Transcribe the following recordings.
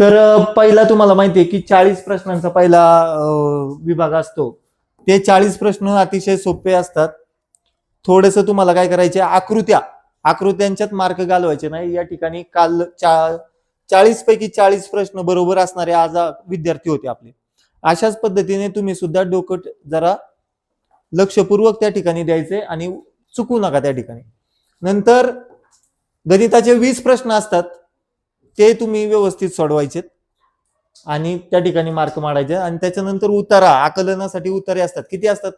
तर पहिला तुम्हाला माहितीये की 40 प्रश्नांचा पहिला विभाग असतो. ते 40 प्रश्न अतिशय सोपे असतात. थोडस तुम्हाला काय करायचे, आकृत्यांच्यात मार्क घालवायचे नाही. या ठिकाणी काल 40 पैकी 40 प्रश्न बरोबर असणारे आज विद्यार्थी होते आपले. अशाच पद्धतीने तुम्ही सुद्धा डोकं जरा लक्षपूर्वक त्या ठिकाणी द्यायचे आणि चुकू नका त्या ठिकाणी. नंतर गणिताचे 20 प्रश्न असतात, ते तुम्ही व्यवस्थित सोडवायचे आणि त्या ठिकाणी मार्क मारायचे. आणि त्याच्यानंतर उतारा, आकलनासाठी उतारे असतात. किती असतात?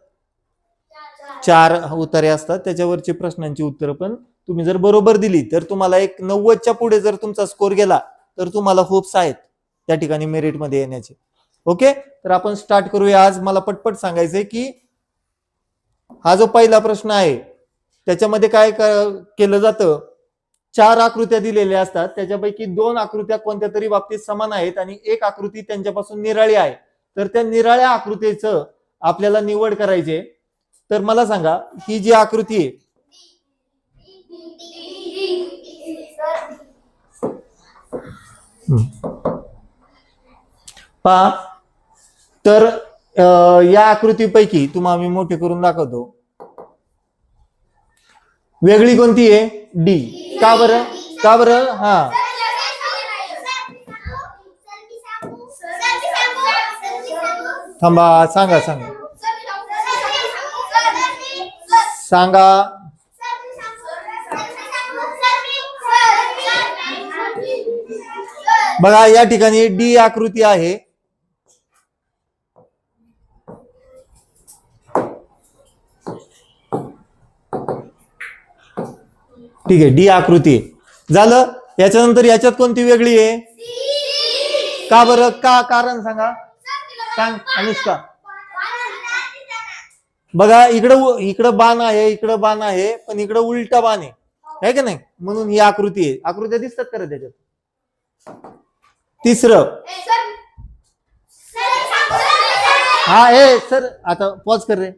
4 उतारे असतात. त्याच्यावरचे प्रश्नांची उत्तरं पण तुम्ही जर बरोबर दिली तर तुम्हाला एक 90च्या पुढे जर तुमचा स्कोर गेला तर तुम्हाला होप्स आहेत त्या ठिकाणी मेरिट मध्ये येण्याचे. ओके, तर आपण स्टार्ट करूया. आज मला पटपट सांगायचंय की हा जो पहिला प्रश्न आहे त्याच्यामध्ये काय केलं जातं, 4 आकृत्या दिलेल्या असतात. त्याच्यापैकी 2 आकृत्या कोणत्या तरी बाबतीत समान आहेत आणि एक आकृती त्यांच्यापासून निराळी आहे. तर त्या निराळ्या आकृतीचं आपल्याला निवड करायची. तर मला सांगा, ही जी आकृती आहे पहा, तर या आकृतीपैकी तुम्हाला मी मोठे करून दाखवतो. वेगळी कोणती आहे? डी. का बरं? का बरं? हा, थांबा, सांगा सांगा सांगा. बघा, या ठिकाणी डी आकृती आहे. ठीक आहे, डी आकृती झालं. याच्यानंतर याच्यात कोणती वेगळी आहे? का बरं? का कारण सांगा, सांग अनुष्का. बघा, इकडं बाण आहे, इकडं बाण आहे, पण इकडं उलटा बाण आहे का नाही, म्हणून ही आकृती आहे. आकृत्या दिसतात का त्याच्यात? तिसरं, हा, हे सर आता पॉज कर रे.